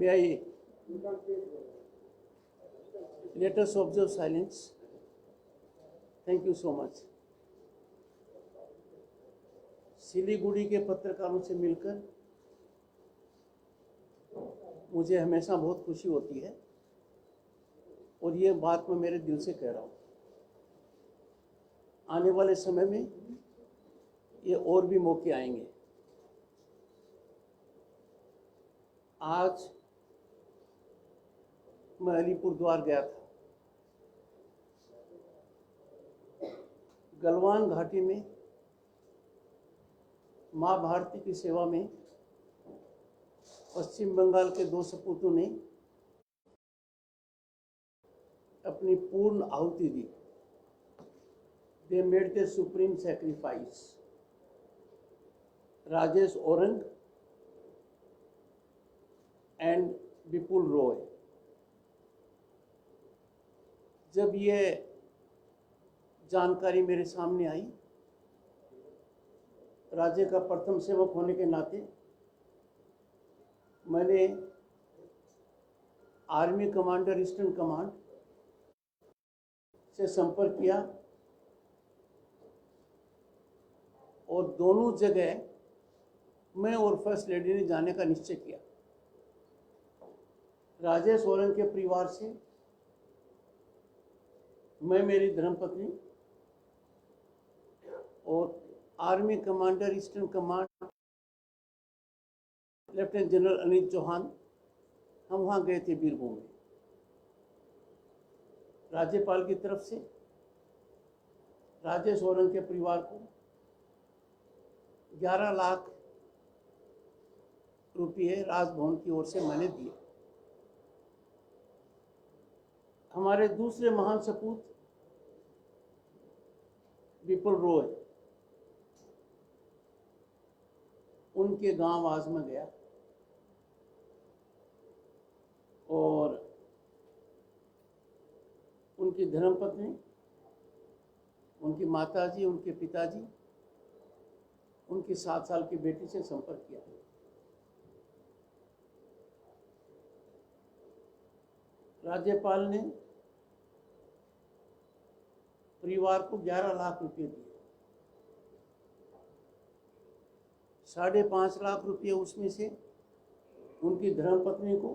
May I let us observe silence. Thank you so much. Siliguri के पत्रकारों से मिलकर मुझे हमेशा बहुत खुशी होती है और ये बात मैं मेरे दिल से कह रहा हूँ। आने वाले समय में ये और भी मौके आएंगे। आज मैं अलीपुरद्वार गया था। गलवान घाटी में माँ भारती की सेवा में पश्चिम बंगाल के 2 सपूतों ने अपनी पूर्ण आहुति दी। They made the supreme sacrifice. Rajesh Aurang and Vipul Roy. जब ये जानकारी मेरे सामने आई, राज्य का प्रथम सेवक होने के नाते मैंने आर्मी कमांडर ईस्टर्न कमांड से संपर्क किया और दोनों जगह मैं और फर्स्ट लेडी ने जाने का निश्चय किया। राजेश औरंग के परिवार से मैं, मेरी धर्मपत्नी और army commander eastern command lieutenant general Anil Chauhan, हम वहाँ गए थे बीरभूम में। राज्यपाल की तरफ से राजेश औरंग के परिवार को 11 लाख रुपये राजभवन की ओर से मैंने दिए। हमारे दूसरे महान सपूत विपुल रॉय, उनके गांव आज मैं गया और उनकी धर्मपत्नी, उनकी माताजी, उनके पिताजी, उनकी 7 साल की बेटी से संपर्क किया। राज्यपाल ने परिवार को 11 लाख रुपए दिए। 5.5 लाख रुपये उसमें से उनकी धर्मपत्नी को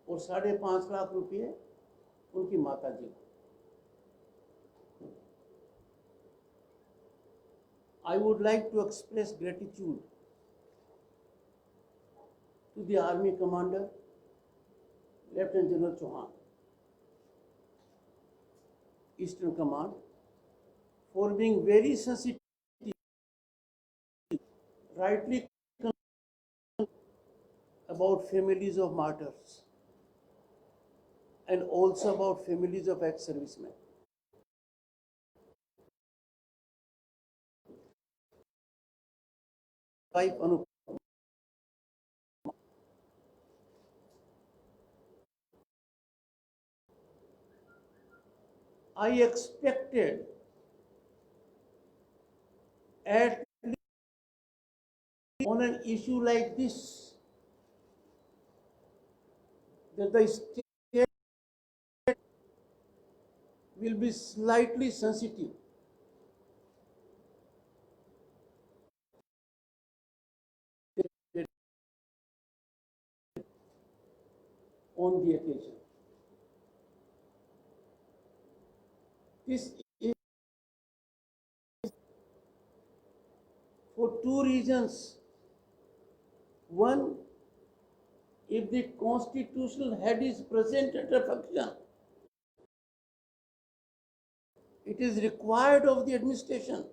और 5.5 लाख रुपये उनकी माताजी को। I would like to express gratitude to the Army Commander, Lieutenant General Chauhan, Eastern Command, for being very sensitive, rightly about families of martyrs and also about families of ex-servicemen. Wife Anup. I expected at least on an issue like this that the state will be slightly sensitive. On the occasion. This is for 2 reasons. One, if the constitutional head is present at a function, it is required of the administration.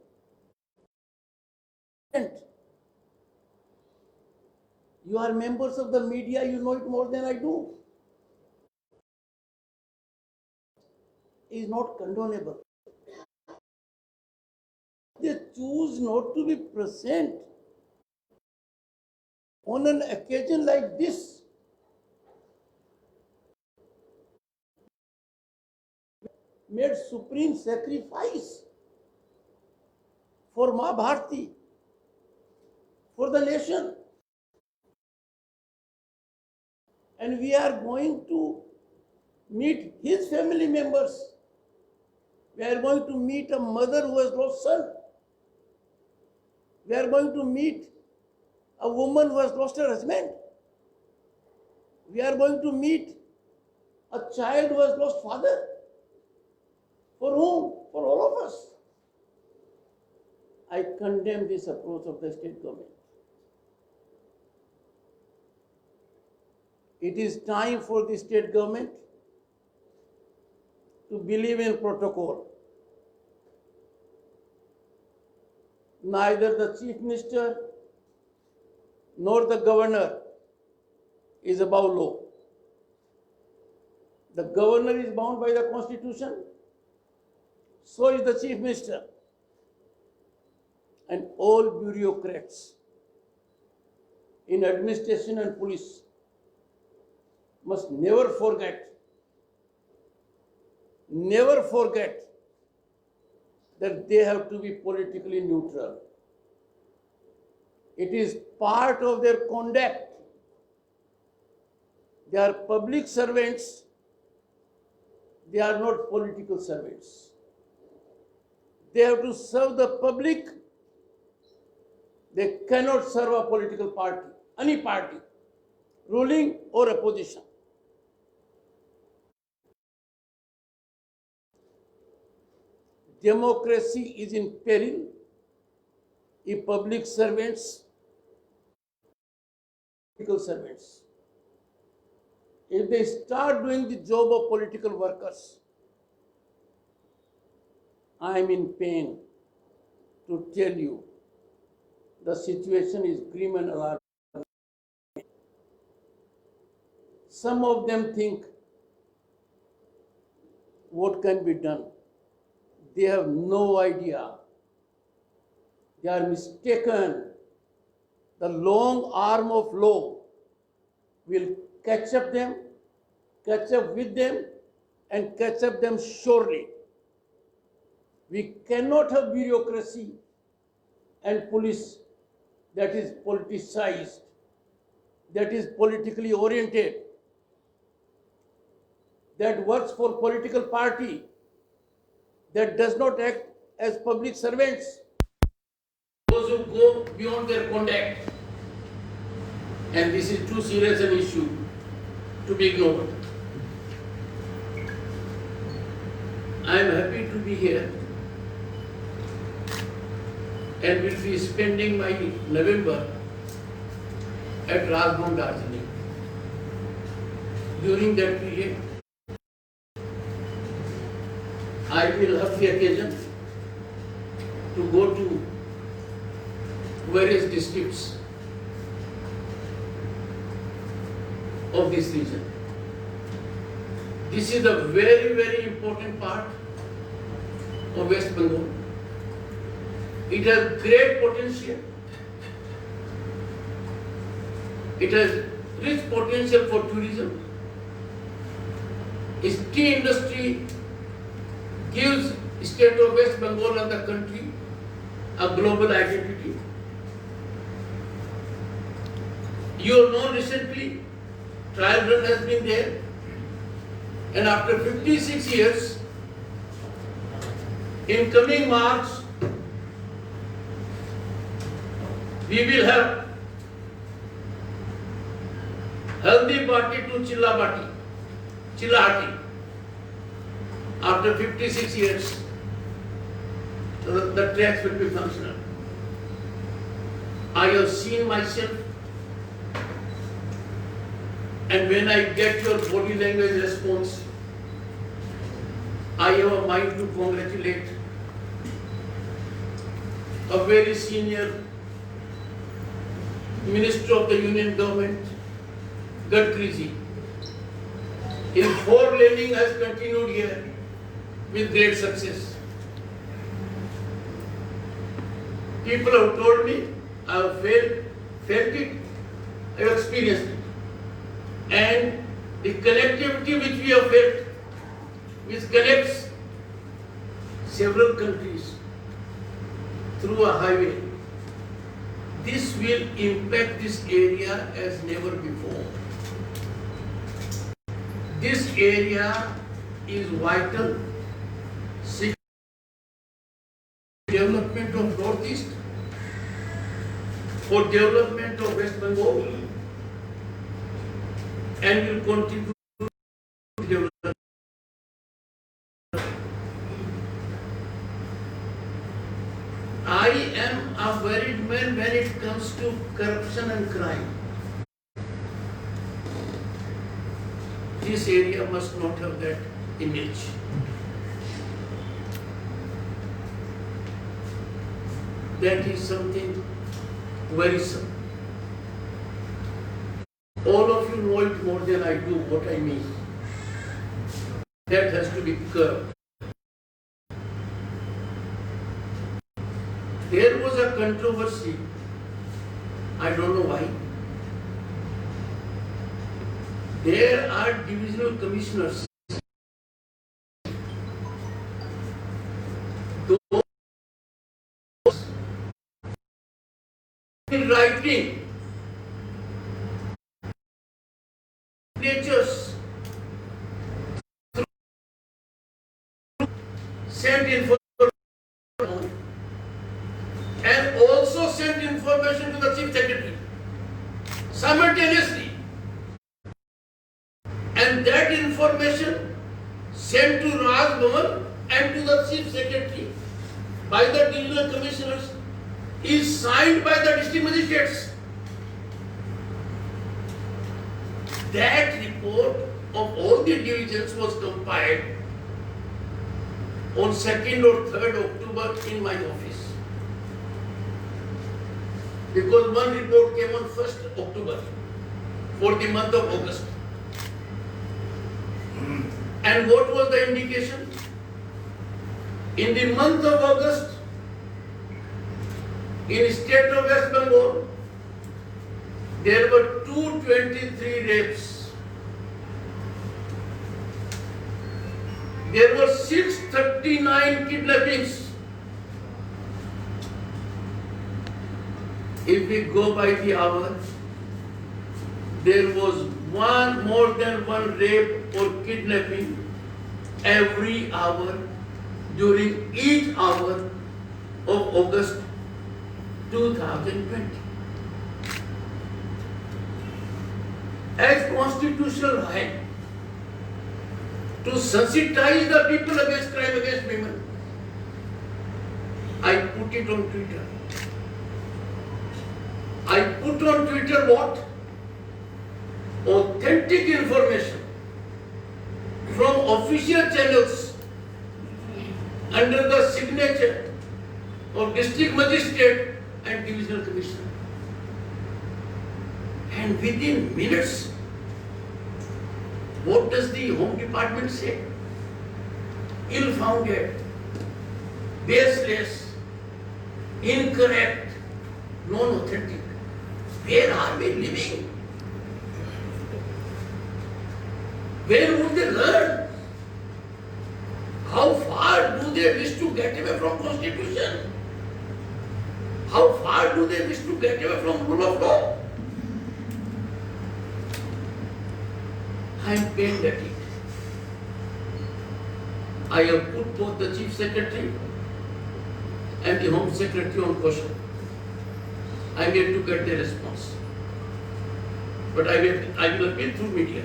You are members of the media, you know it more than I do. Is not condonable. They choose not to be present on an occasion like this. Made supreme sacrifice for Maa Bharti, for the nation. and we are going to meet his family members. We are going to meet a mother who has lost son. We are going to meet a woman who has lost her husband. We are going to meet a child who has lost father. For whom? For all of us. I condemn this approach of the state government. It is time for the state government to believe in protocol. Neither the chief minister nor the governor is above law. The governor is bound by the constitution, so is the chief minister. And all bureaucrats in administration and police must never forget that they have to be politically neutral. It is part of their conduct. They are public servants. They are not political servants. They have to serve the public. They cannot serve a political party, any party, ruling or opposition. Democracy is in peril if public servants, political servants, if they start doing the job of political workers. I am in pain to tell you the situation is grim and alarming. Some of them think what can be done. They have no idea. They are mistaken. The long arm of law will catch up with them, and catch up them surely. We cannot have bureaucracy and police that is politicized, that is politically oriented, that works for political party, that does not act as public servants. Those who go beyond their conduct. And this is too serious an issue to be ignored. I am happy to be here and will be spending my November at Rajbhavan, Darjeeling. During that period, I will have the occasion to go to various districts of this region. This is a very, very important part of West Bengal. It has great potential. It has rich potential for tourism. Its tea industry gives state of West Bengal and the country a global identity. You have known recently, trial run has been there, and after 56 years, in coming March, we will have Haldi Bati to Chilahati. After 56 years, the tracks will be functional. I have seen myself, and when I get your body language response, I have a mind to congratulate a very senior Minister of the Union Government, Gadkari ji. His four-laning has continued here with great success. People have told me, I have felt it, I have experienced it. And the connectivity which we have felt, which connects several countries through a highway, this will impact this area as never before. This area is vital. Development of Northeast, for development of West Bengal, and will contribute to development. I am a worried man when it comes to corruption and crime. This area must not have that image. That is something worrisome. All of you know it more than I do what I mean. That has to be curbed. There was a controversy, I don't know why. There are divisional commissioners. Those in writing signatures sent information and also sent information to the Chief Secretary simultaneously. And that information sent to Raj Bhavan and to the Chief Secretary by the divisional commissioners is signed by the district magistrates. That report of all the divisions was compiled on 2nd or 3rd October in my office. Because one report came on 1st October for the month of August. And what was the indication? In the month of August, in state of West Bengal, there were 223 rapes. There were 639 kidnappings. If we go by the hour, there was more than one rape or kidnapping every hour during each hour of August 2020. As constitutional right to sensitize the people against crime against women, I put it on Twitter. I put on Twitter what? Authentic information from official channels under the signature of district magistrate and divisional commissioner. And within minutes, what does the Home Department say? Ill-founded, baseless, incorrect, non-authentic. Where are we living? Where would they learn? How far do they wish to get away from Constitution? How far do they wish to get away from rule of law? I am pained at it. I have put both the Chief Secretary and the Home Secretary on question. I am yet to get their response. But I will appeal through media.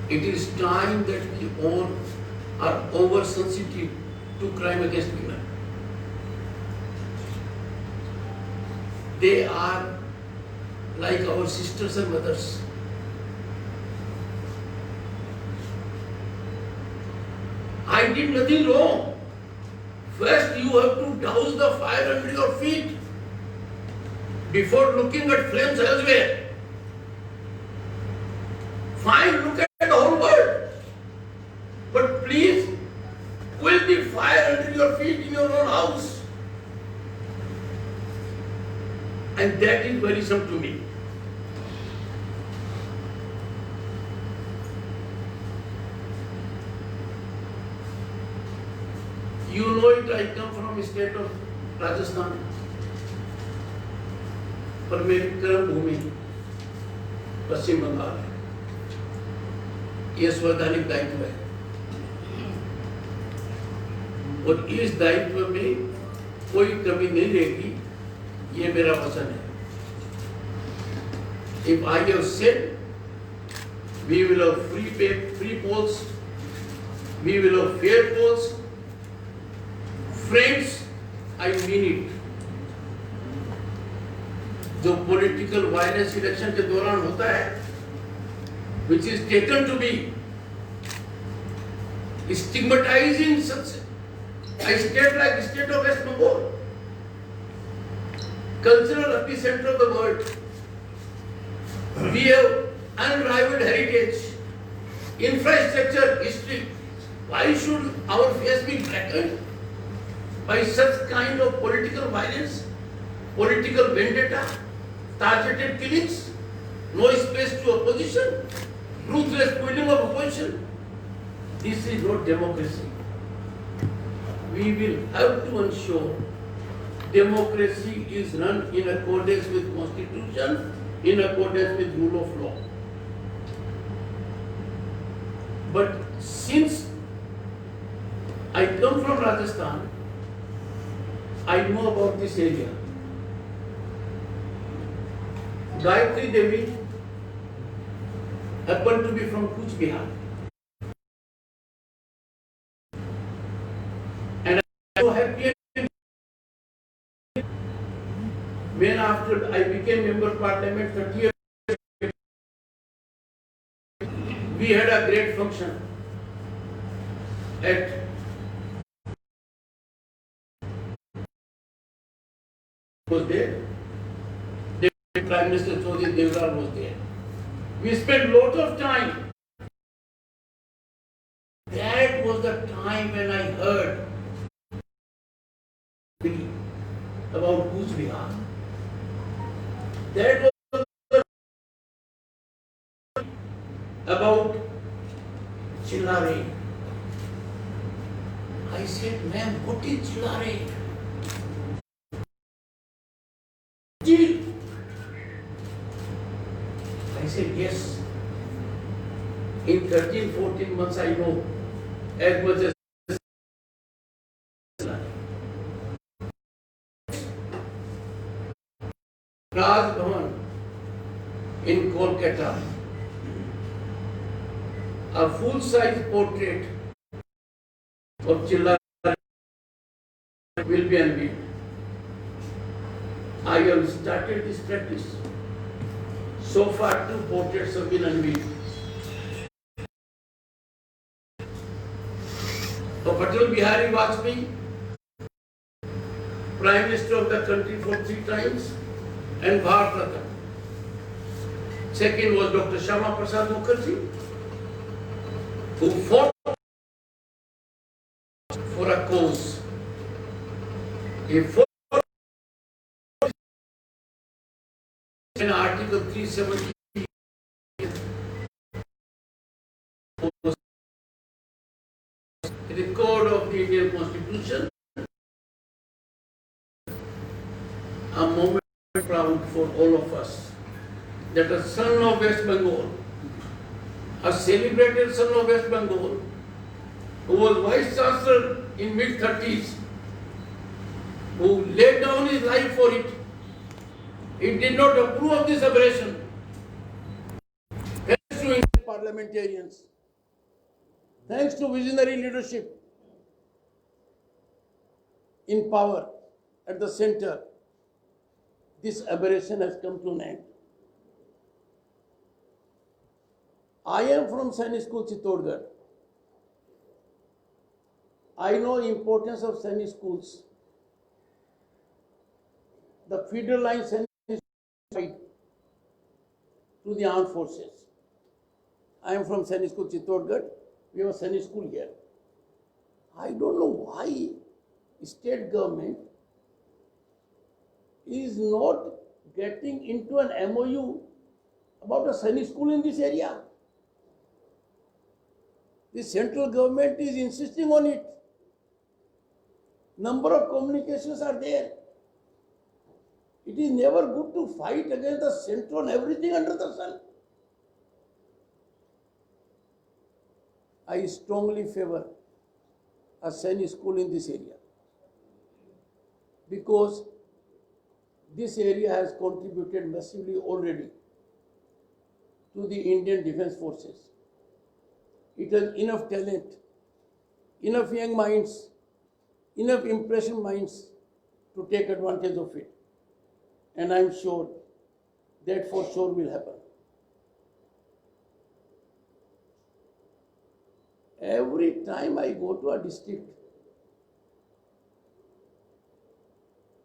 It is time that we all are oversensitive to crime against women. They are like our sisters and mothers. I did nothing wrong. First, you have to douse the fire under your feet before looking at flames elsewhere. Fine, look at the whole world. But please, quell the fire under your feet in your own house. And that is worrisome to me. You know it, I come from the state of Rajasthan. पर मेरी कर्म भूमि पश्चिम बंगाल है. ये संवैधानिक दायित्व है और इस दायित्व में कोई कमी नहीं रहेगी, ये मेरा वचन है। If I have said we will have free polls, we will have fair polls, friends, I mean it. जो पॉलिटिकल वायलेंस इलेक्शन के दौरान होता है, which is taken to be stigmatizing such a state like the state of West Bengal, cultural epicenter of the world. We have unrivaled heritage, infrastructure, history. Why should our face be blackened by such kind of political violence, political vendetta, targeted killings, no space to opposition, ruthless killing of opposition? This is not democracy. We will have to ensure democracy is run in accordance with Constitution, in accordance with rule of law. But since I come from Rajasthan, I know about this area. Gayatri Devi happened to be from Kuch Bihar. And I am so happy when after I became member of parliament 30 years, we had a great function at was there. Prime Minister Chaudhary Devlal was there. We spent lot of time. That was the time when I heard about Kuch Bihar. That was about Chillare. I said, ma'am, what is Chillare? Jail. I said, yes. In 13-14 months I know as much as Raj Bhavan in Kolkata, a full-size portrait of Chillare will be unveiled. I have started this practice. So far, 2 portraits have been unveiled. Of Atal Bihari Vajpayee, Prime Minister of the country for 3 times, and Bharat Ratna. Second was Dr. Shyama Prasad Mukherjee, who fought for a cause. He fought in Article 370 the code of the Indian Constitution, a moment proud for all of us that a son of West Bengal, a celebrated son of West Bengal, who was Vice Chancellor in mid-30s, who laid down his life for it, he did not approve of this aberration. Thanks to Indian parliamentarians, thanks to visionary leadership in power at the center, this aberration has come to an end. I am from Sainik School, Chittorgarh. I know importance of Sainik schools. The feeder line Sainik schools to the armed forces. I am from Sainik School, Chittorgarh. We have a Sainik school here. I don't know why state government is not getting into an MOU about a Sainik school in this area. The central government is insisting on it. Number of communications are there. It is never good to fight against the central and everything under the sun. I strongly favor a Sainik school in this area because this area has contributed massively already to the Indian Defence Forces. It has enough talent, enough young minds, enough impression minds to take advantage of it. And I'm sure that for sure will happen. Every time I go to a district,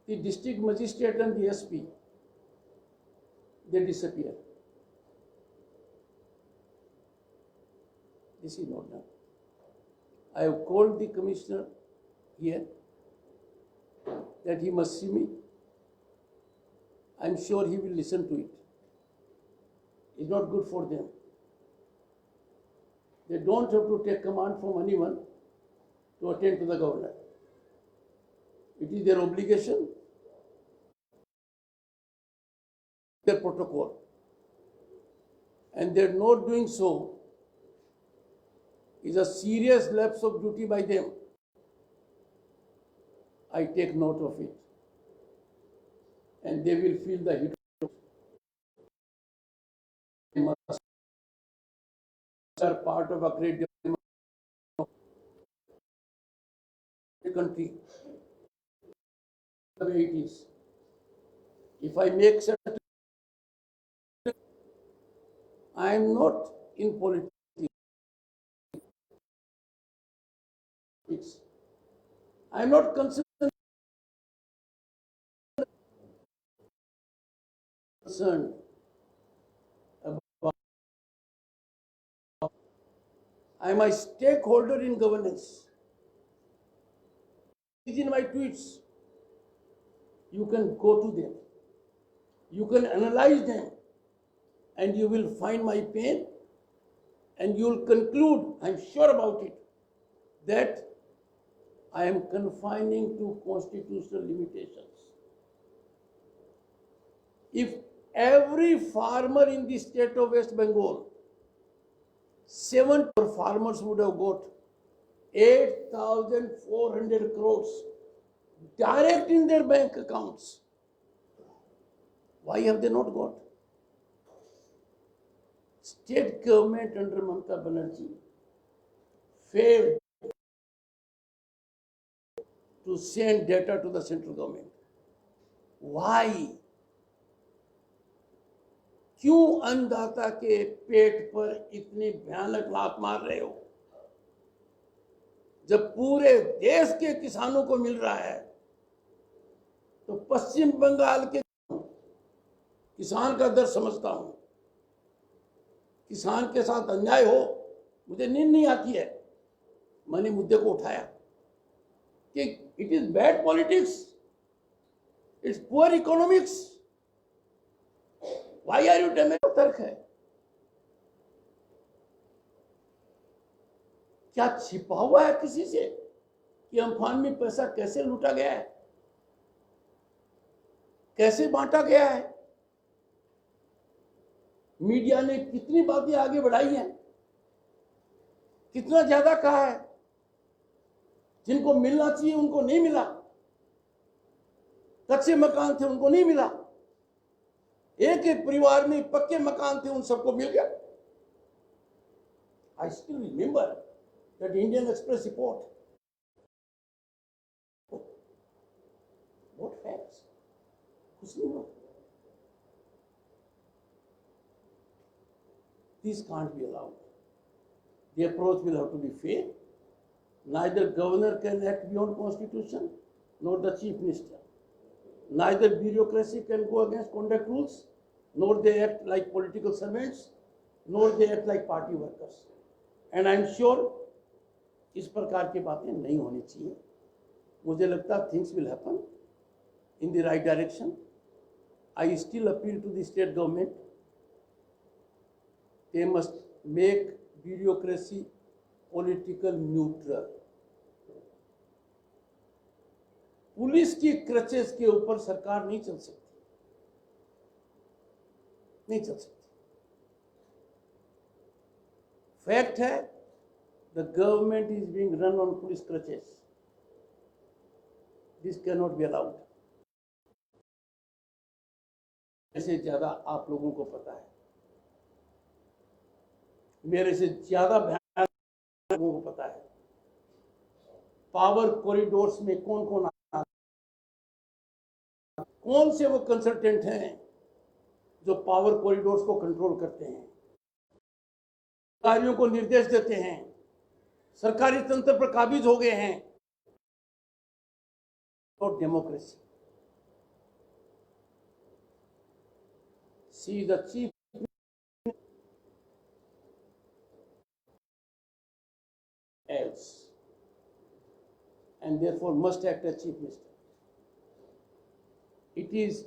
the district magistrate and the SP, they disappear. This is not done. I have called the commissioner here that he must see me. I'm sure he will listen to it. It's not good for them. They don't have to take command from anyone to attend to the governor. It is their obligation, their protocol. And their not doing so is a serious lapse of duty by them. I take note of it. And they will feel the heat. They must are part of a great development of the country. The way it is. If I make certain, I am not in politics. I am not concerned about. I am a stakeholder in governance. It is in my tweets. You can go to them. You can analyze them. And you will find my pain. And you will conclude, I am sure about it, that I am confining to constitutional limitations. If every farmer in the state of West Bengal, 7 farmers would have got 8,400 crores direct in their bank accounts. Why have they not got? State government under Mamata Banerjee failed to send data to the central government. Why? क्यों अन्नदाता के पेट पर इतनी भयानक लात मार रहे हो? जब पूरे देश के किसानों को मिल रहा है तो पश्चिम बंगाल के किसान का दर्द समझता हूं। किसान के साथ अन्याय हो, मुझे नींद नहीं आती है। मैंने मुद्दे को उठाया कि it is bad politics, it's poor economics. Why are you damaging? तर्क है। क्या छिपा हुआ है किसी से कि अम्फान में पैसा कैसे लूटा गया है, कैसे बांटा गया है? मीडिया ने कितनी बातें आगे बढ़ाई हैं, कितना ज्यादा कहा है। जिनको मिलना चाहिए उनको नहीं मिला, कच्चे मकान थे उनको नहीं मिला, एक एक परिवार में पक्के मकान थे उन सबको मिल गया। I still remember that Indian express report. What facts? कुछ नहीं हुआ। This can't be allowed. The approach will have to be fair. Neither governor can act beyond constitution, nor the chief minister. Neither bureaucracy can go against conduct rules, nor they act like political servants, nor they act like party workers. And I'm sure इस प्रकार की बातें नहीं होनी चाहिए। मुझे लगता है things will happen in the right direction. I still appeal to the state government. They must make bureaucracy political neutral. Police की क्रचेस के ऊपर सरकार नहीं चल सकती, नहीं चल सकती। फैक्ट है The government is being run on police crutches. This cannot be allowed. ऐसे ज्यादा आप लोगों को पता है, मेरे से ज्यादा भयानक लोगों को पता है पावर कॉरिडोर्स में कौन कौन आता, कौन से वो कंसल्टेंट हैं जो पावर कॉरिडोर्स को कंट्रोल करते हैं, कार्यों को निर्देश देते हैं, सरकारी तंत्र पर काबिज हो गए हैं। और democracy, see the chief else and therefore must act as chief minister. It is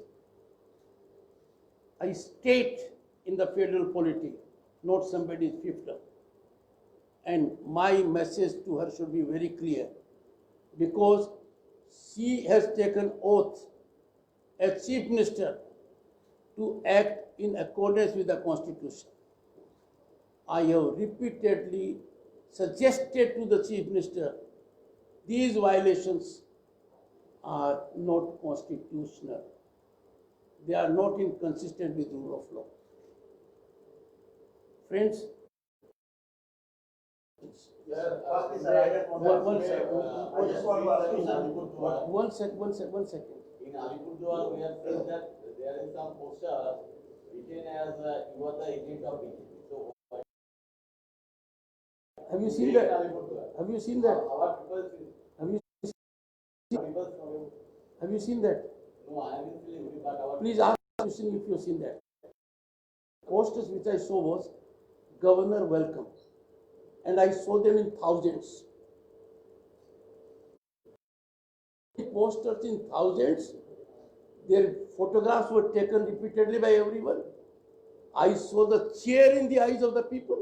a state in the federal polity, not somebody's fiefdom. And my message to her should be very clear, because she has taken oath as chief minister to act in accordance with the constitution. I have repeatedly suggested to the chief minister these violations are not constitutional. They are not inconsistent with rule of law. Friends, one second. In Alipurduar, we have seen that there is some poster written as you are the agent of BJP. So, have you seen that? Have you seen that? our people, Have you seen that? no, I haven't seen it, but our Please ask the question if you have seen that. Posters which I saw was Governor welcome, and I saw them in thousands. Posters in thousands, their photographs were taken repeatedly by everyone. I saw the cheer in the eyes of the people.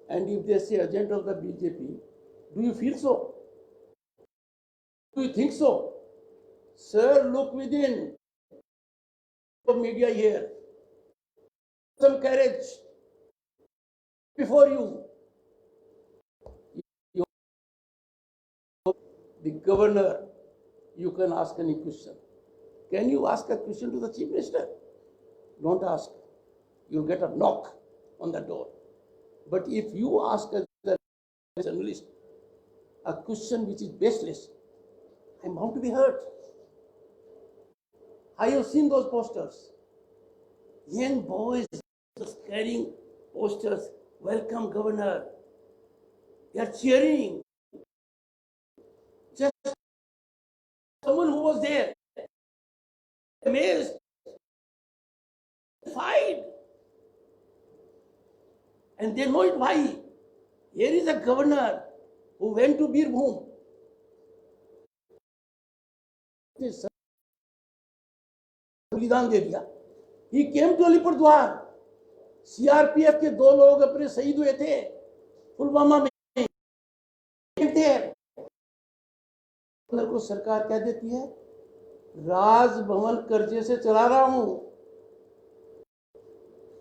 And if they say agent of the BJP, do you feel so? Do you think so? Sir, look within. Media here. Some courage before you. The governor, you can ask any question. Can you ask a question to the chief minister? Don't ask. You'll get a knock on the door. But if you ask as a journalist a question which is baseless, I'm bound to be hurt. I have seen those posters. Young boys carrying posters, welcome governor. They are cheering. Just someone who was there, amazed, fight. And they know it why. Here is a governor who went to Birbhum. बलिदान दे दिया. He came to Alipurduar. CRPF के 2 लोग अपने शहीद हुए थे पुलवामा में. को सरकार क्या देती है? राजभवन कर्जे से चला रहा हूं.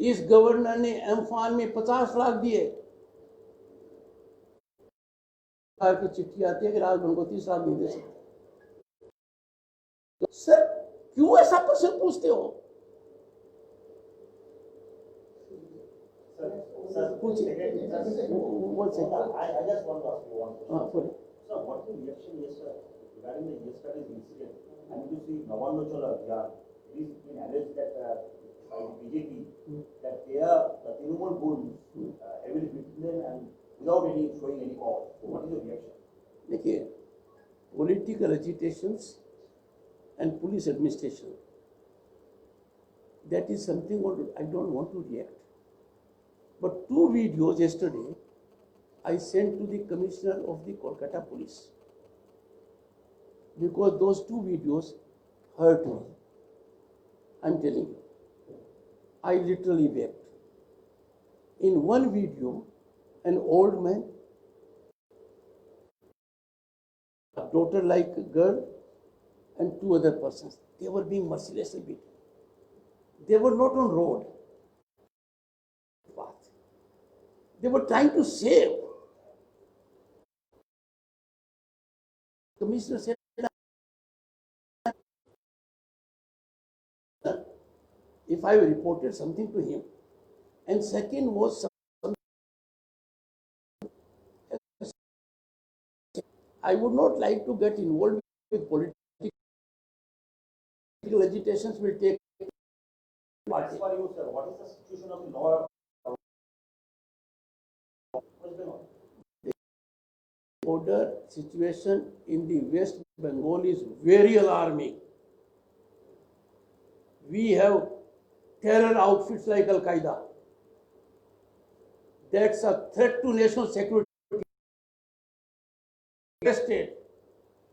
इस गवर्नर ने एम्फान में 50 लाख दिए. सरकार की चिट्ठी आती है कि राजभवन को 30 लाख नहीं दे सकते. तो सर क्यों ऐसा प्रश्न पूछते हो? पूछिए. I just want to ask you one question. Sir, what is the reaction regarding the yesterday's incident? And you see Navalnochola, it is been alleged that by the BJP that they are the Trinamool bulls heavily beaten them and without showing any cause. So what is your reaction? देखिए, political agitations and police administration, that is something I don't want to react. But 2 videos yesterday I sent to the commissioner of the Kolkata police, because those 2 videos hurt me. I'm telling you, I literally wept. In one video, an old man, a daughter-like girl, and 2 other persons, they were being mercilessly beaten. They were not on road path. They were trying to save commissioner said, if I reported something to him, and second was I would not like to get involved with political agitations will take As for you, sir, what is the situation of the law? What's going on? order situation in the West Bengal is very alarming. We have terror outfits like Al Qaeda. That's a threat to national security. Arrested,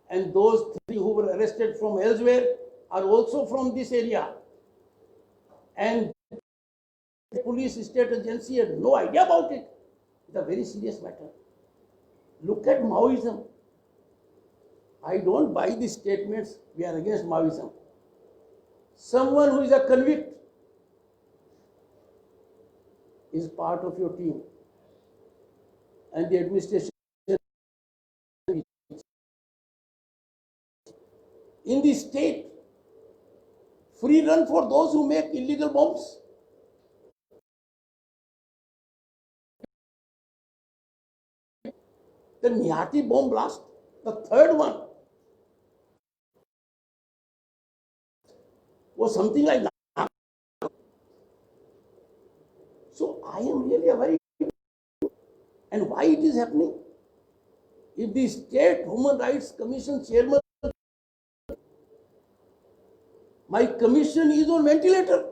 and those 3 who were arrested from elsewhere are also from this area. And the police state agency had no idea about it. It's a very serious matter. Look at Maoism. I don't buy the statements we are against Maoism. Someone who is a convict is part of your team, and the administration in the state, free run for those who make illegal bombs. The Nihati bomb blast, the third one, was something like that. So I am really a very, and why it is happening? If the State Human Rights Commission chairman, my commission is on ventilator.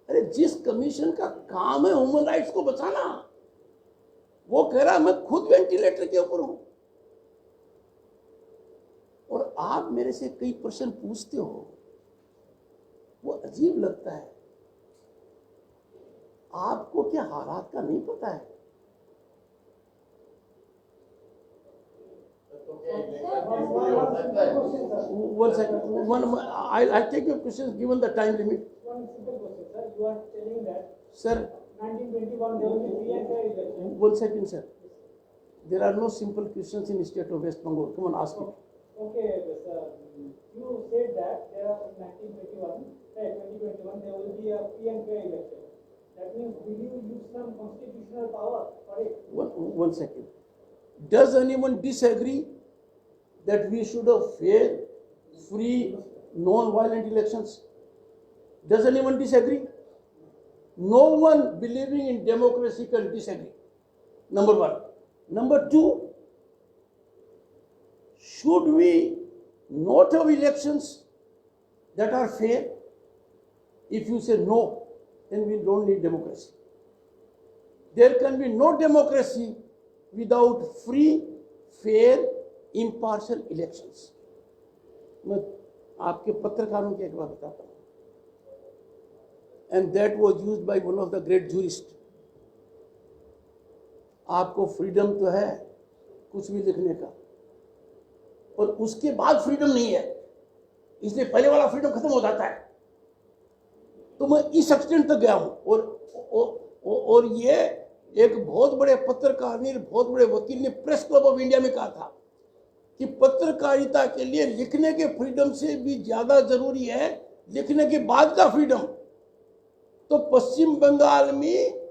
अरे जिस commission का काम है human rights को बचाना, वो कह रहा मैं खुद वेंटिलेटर के ऊपर हूं। और आप मेरे से कई प्रश्न पूछते हो, वो अजीब लगता है। आपको क्या हालात का नहीं पता है? One second. I'll take your questions given the time limit. One simple question, sir. You are telling that Sir, 1921 there will be free and fair election. one second, sir. There are no simple questions in the state of West Bengal. Come on, ask it. Okay, sir. You said that there are in 2021 there will be a free and fair election. That means will you use some constitutional power for it? One second. Does anyone disagree that we should have fair, free, non-violent elections? Does anyone disagree? No one believing in democracy can disagree. Number one. Number two, should we not have elections that are fair? If you say no, then we don't need democracy. There can be no democracy without free, fair, impartial elections. मैं आपके पत्रकारों की एक बात बताता हूँ. And that was used by one of the great jurists. आपको freedom तो है कुछ भी लिखने का, पर उसके बाद फ्रीडम नहीं है, इसलिए पहले वाला फ्रीडम खत्म हो जाता है. तो मैं इस एक्सटेंट तक गया हूं. और ये एक बहुत बड़े पत्रकार ने, बहुत बड़े वकील ने प्रेस क्लब ऑफ इंडिया में कहा था कि पत्रकारिता के लिए लिखने के फ्रीडम से भी ज्यादा जरूरी है लिखने के बाद का फ्रीडम. तो पश्चिम बंगाल में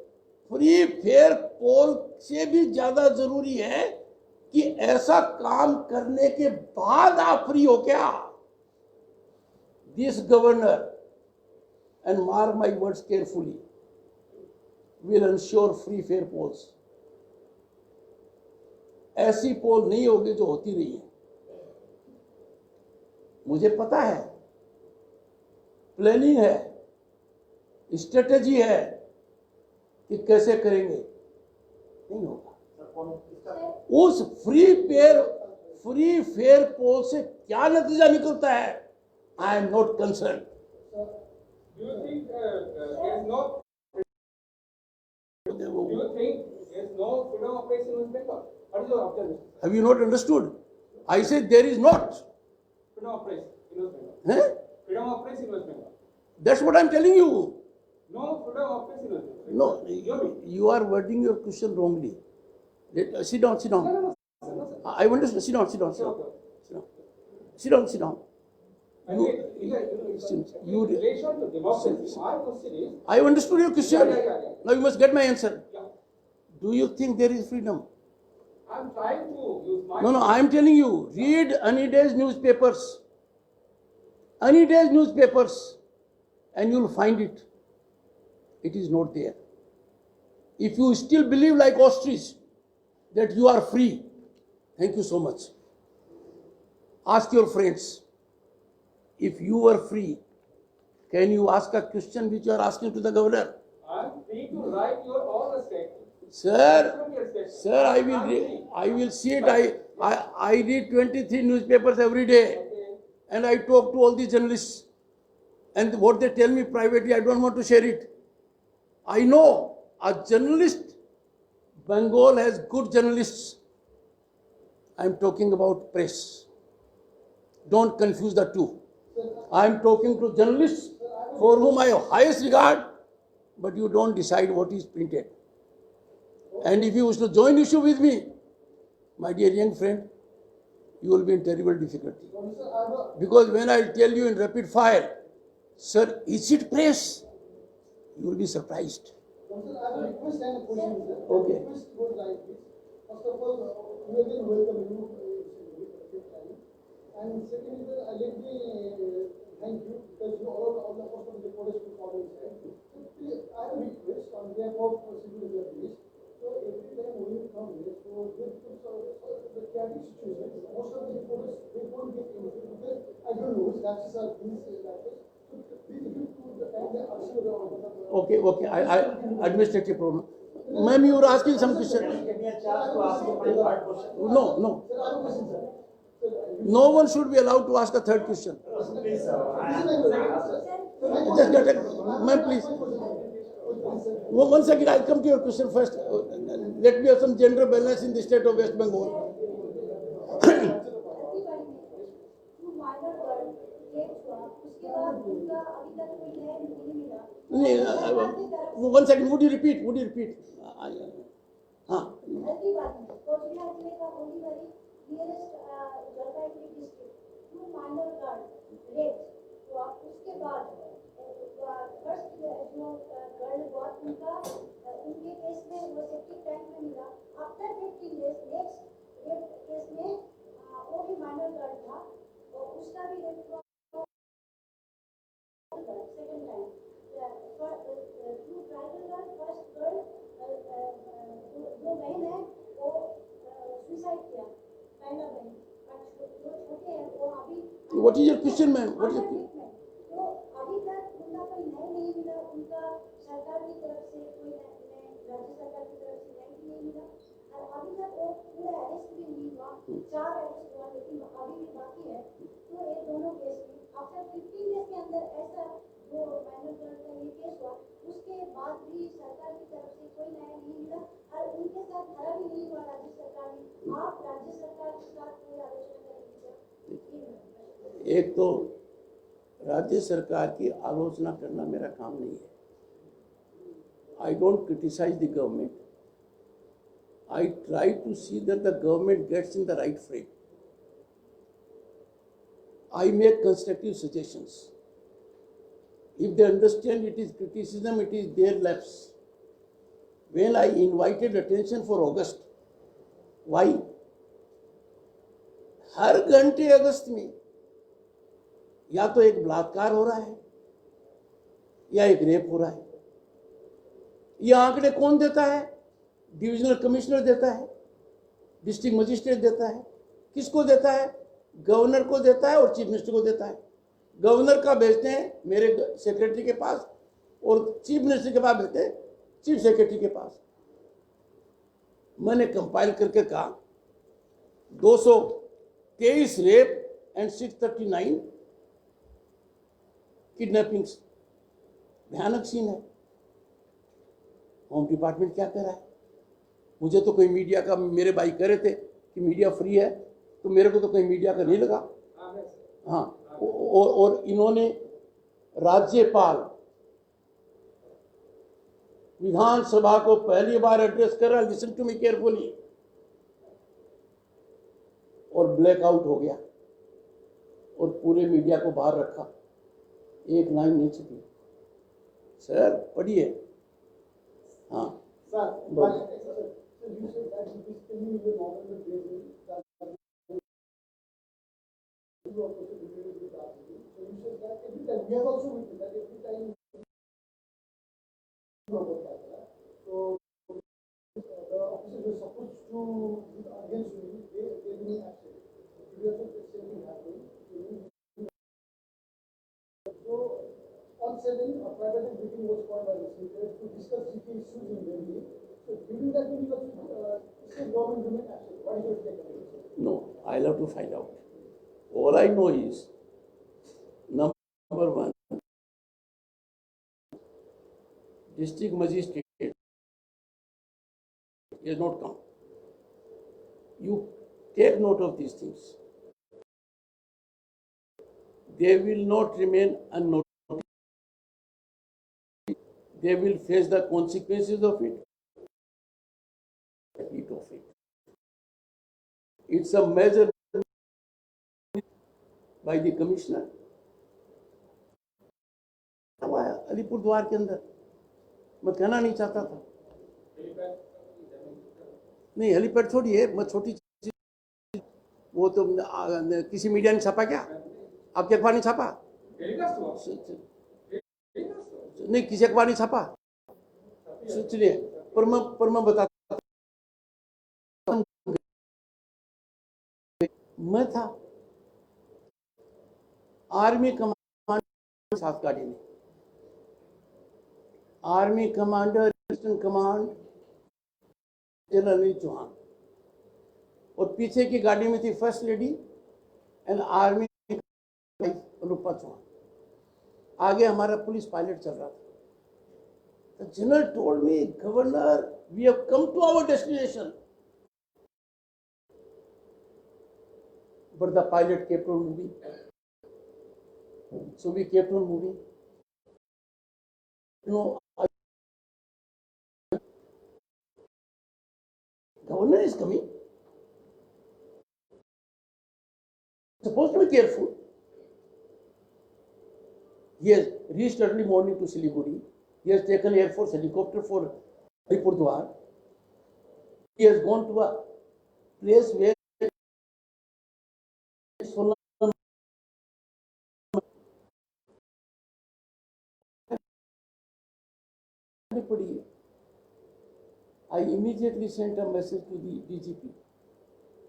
फ्री फेयर पोल से भी ज्यादा जरूरी है कि ऐसा काम करने के बाद आप फ्री हो क्या. This governor, and mark my words carefully, will ensure free fair polls. ऐसी पोल नहीं होगी जो होती रही है. मुझे पता है, प्लानिंग है, स्ट्रेटेजी है कि कैसे करेंगे. नहीं होगा. उस फ्री फेयर पोल से क्या नतीजा निकलता है, I am not concern. Do you think there's no? Do you think there's no freedom of press in West Bengal? What is your observation? Have you not understood? I said there is not. Freedom of press in West Bengal. Huh? Freedom of press in West Bengal. That's what I'm telling you. No freedom of press in West Bengal. No, you are wording your question wrongly. Sit down, sit down. No, sir. I understand. Sit down, sit down, sit down. Sit down. Sit down, sit down. And You- in relation to democracy, my question is, I understood your question. Yeah. Now you must get my answer. yeah, Do you think there is freedom? I'm trying to use my. No, I am telling you, read any day's newspapers. Any day's newspapers, and you'll find it. It is not there. If you still believe like ostrich that you are free, thank you so much. Ask your friends, if you were free, can you ask a question which you are asking to the governor? I'm free to write your all the statement. Sir, I will see it. I read 23 newspapers every day, Okay. and I talk to all the journalists. And what they tell me privately, I don't want to share it. I know a journalist, Bengal has good journalists. I am talking about press. Don't confuse the two. I am talking to journalists for whom I have highest regard, but you don't decide what is printed. And if you wish to join issue with me, my dear young friend, you will be in terrible difficulty. Because when I tell you in rapid fire, sir, is it press? You will be surprised. I have a request and a question, sir. Okay. The request goes like this. First of all, we again welcome you fifth time. And secondly, sir, let me thank you because you all the most of the reporters who follow inside. So please, I have a request on behalf of civil liberties. So every time when you come here, so this the chaotic situation, most of the reporters they don't get anything because I don't know which lapses are these lapses. So please give to the time they assure Okay. I administrative problem. Ma'am, you were asking some question. Give me a chance to ask you my third question. No. Sir, I have a question, sir. No one should be allowed to ask a third question. Please, sir. Just get it. Ma'am, please. One second, I'll come to your question first. Let me have some gender balance in the state of West Bengal. One second, would you repeat? उनके case में वो safety tank में मिला after 15 days next case में वो भी minor girl था और उसका भी rape second time two tribal girl first girl जो बहन है वो सुसाइड किया पहला बहन जो छोटे हैं वो अभी What is your question, ma'am? What is your तो अभी तक उनका कोई न्याय नहीं मिला उनका सरकार की तरफ से कोई राज्य सरकार की तरफ से न्याय नहीं मिला और अभी तक वो पूरा अरेस्ट भी नहीं हुआ 4 अरेस्ट हुआ लेकिन अभी भी बाकी है तो ये दोनों केस में आफ्टर 15 डेज के अंदर ऐसा जो माइनर गर्ल का ये केस हुआ उसके बाद भी सरकार की तरफ से कोई न्याय नहीं मिला और उनके साथ खड़ा भी नहीं हुआ राज्य सरकार ने आप राज्य सरकार के साथ कोई आलोचना करेंगे एक तो राज्य सरकार की आलोचना करना मेरा काम नहीं है. I don't criticize the government. I try to see that the government gets in the right frame. I make constructive suggestions. If they understand it is criticism, it is their lapse. When I invited attention for August, why? हर घंटे अगस्त में या तो एक बलात्कार हो रहा है या एक रेप हो रहा है. ये आंकड़े कौन देता है? डिविजनल कमिश्नर देता है, डिस्ट्रिक्ट मजिस्ट्रेट देता है. किसको देता है? गवर्नर को देता है और चीफ मिनिस्टर को देता है. गवर्नर का भेजते हैं मेरे सेक्रेटरी के पास और चीफ मिनिस्टर के पास भेजते हैं चीफ सेक्रेटरी के पास. मैंने कंपाइल करके कहा 223 रेप एंड 639 किडनैपिंग्स. भयानक सीन है. होम डिपार्टमेंट क्या कर रहा है? मुझे तो कोई मीडिया का, मेरे भाई कह रहे थे कि मीडिया फ्री है, तो मेरे को तो कोई मीडिया का नहीं लगा. हाँ, और इन्होंने राज्यपाल विधानसभा को पहली बार एड्रेस कर रहा. Listen to me carefully. और ब्लैकआउट हो गया और पूरे मीडिया को बाहर रखा, एक लाइन नहीं छपी। सर पढ़िए। हाँ Sir, बोलो। so you said that it is still in the normal basis that you are also related with that. So you said that every time, we have also witnessed that every time you know about that, right? So the officers were supposed to be against you, they didn't accept. We also the same thing happened. So on 7, a private meeting was called by the speaker to discuss GK issues in Delhi. So during that meeting also, state government didn't accept. What is your take on it? No, I'll have to find out. All I know is, number one, district magistrate has not come. You take note of these things. They will not remain unnoticed. They will face the consequences of it. It's a measure by the commissioner. Alipur द्वार के अंदर मैं कहना नहीं चाहता था। नहीं helipad छोड़िए, मैं छोटी चीज वो तो किसी मीडिया ने छापा क्या? आपके अखबार ने छापा? नहीं किसी अखबार ने छापा। चलिए पर मैं बताता, मैं था आर्मी कमांडर साथ गाड़ी में, army commander eastern command general Anil Chauhan, और पीछे की गाड़ी में थी first lady and army Rupa Chauhan, आगे हमारा पुलिस पायलट चल रहा था। The general told me, Governor, we have come to our destination. But the pilot kept on moving. So we kept on moving. You know, Governor is coming. Supposed to be careful. He has reached early morning to Siliguri. He has taken Air Force helicopter for Alipurdwar. He has gone to a place where I immediately sent a message to the DGP.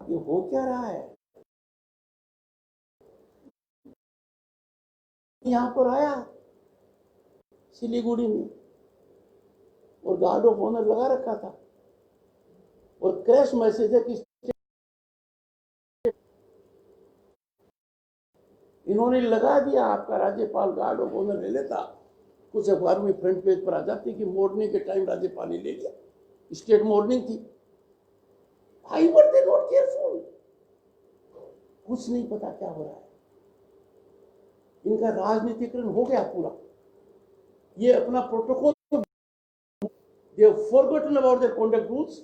ये हो क्या रहा है? यहाँ पर आया सिलीगुड़ी में और गार्ड ऑफ ऑनर लगा रखा था और क्रैश मैसेज है कि इन्होंने लगा दिया, आपका राज्यपाल गार्ड ऑफ ऑनर ले लेता, कुछ अखबारों में फ्रंट पेज पर आ जाती कि मॉर्निंग के टाइम राज्यपाल ने ले लिया, स्टेट मॉर्निंग थी। Why were they not careful? कुछ नहीं पता क्या हो रहा है, इनका राजनीतिकरण हो गया पूरा। ये अपना protocol, they have forgotten about their conduct rules।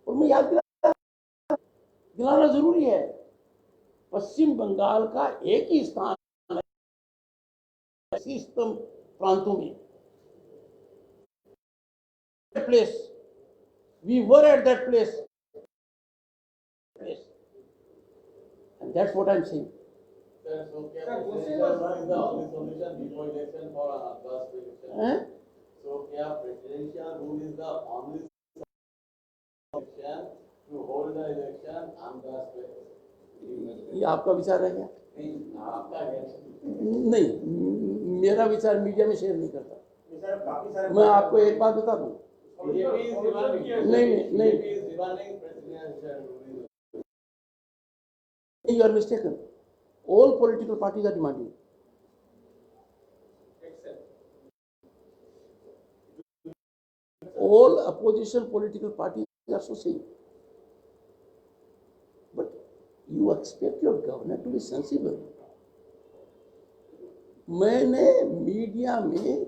और मैं याद दिलाना जरूरी है, पश्चिम बंगाल का एक ही स्थान है शीर्षतम प्रांतों में, place we were at that place and that's what I'm saying। Sir, so presidential is the only solution before election for first election? So presidential rule is the only solution to hold the election on the ये आपका विचार है क्या? आपका नहीं, मेरा विचार media में शेयर नहीं करता। मैं आपको एक बात बता दूं, नहीं, you are mistaken। All political parties are demanding, all opposition political parties are so saying, but you expect your governor to be sensible। मैंने मीडिया में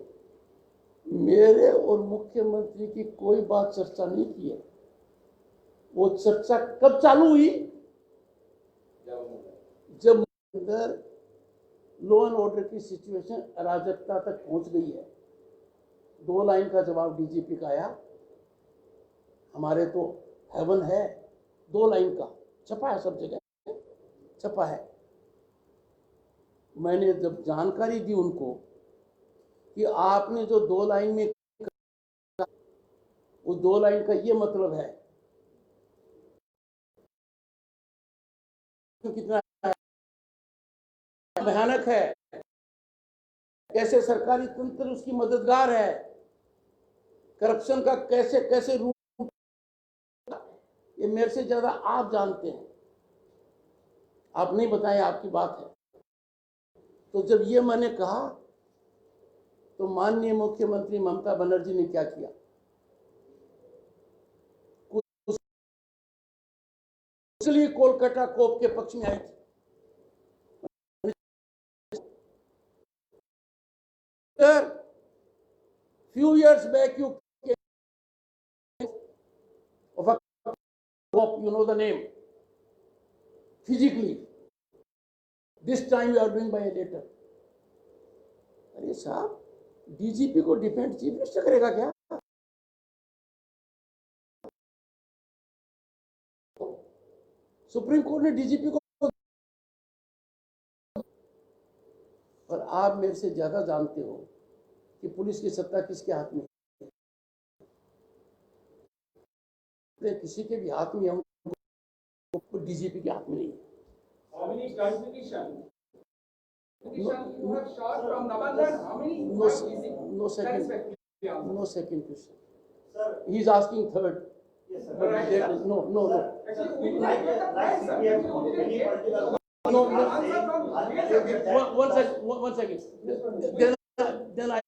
मेरे और मुख्यमंत्री की कोई बात चर्चा नहीं की है। वो चर्चा कब चालू हुई? जब अंदर लॉ एंड ऑर्डर की सिचुएशन अराजकता तक पहुंच गई है, 2 लाइन का जवाब डीजीपी का आया, हमारे तो हेवन है, 2 लाइन का छपा है, सब जगह छपा है। मैंने जब जानकारी दी उनको कि आपने जो 2 लाइन में, उस 2 लाइन का ये मतलब है कितना भयानक है, कैसे सरकारी तंत्र उसकी मददगार है, करप्शन का कैसे कैसे रूप, ये मेरे से ज्यादा आप जानते हैं, आप नहीं बताएं, आपकी बात है। तो जब ये मैंने कहा तो माननीय मुख्यमंत्री ममता बनर्जी ने क्या किया, इसलिए कोलकाता कोर्ट के पक्ष में आई थी। Few years back you came of a cop, you know the name, physically. This time you are doing by a letter. अरे साहब, डीजीपी को डिफेंस चीफ मिनिस्टर करेगा क्या? सुप्रीम कोर्ट ने डीजीपी को, और आप मेरे से ज्यादा जानते हो कि पुलिस की सत्ता किसके हाथ में है, किसी के भी हाथ में है, डीजीपी के हाथ में नहीं है। How many clarification you have shot from Nagaland? How many? No second question. Sir, He is asking third. yes, sir. But Right, there sir. is no. Actually, we Like, didn't get the like right, sir. CPM, Actually, we any didn't get political. No, the answer from yes, sir. One second. Then I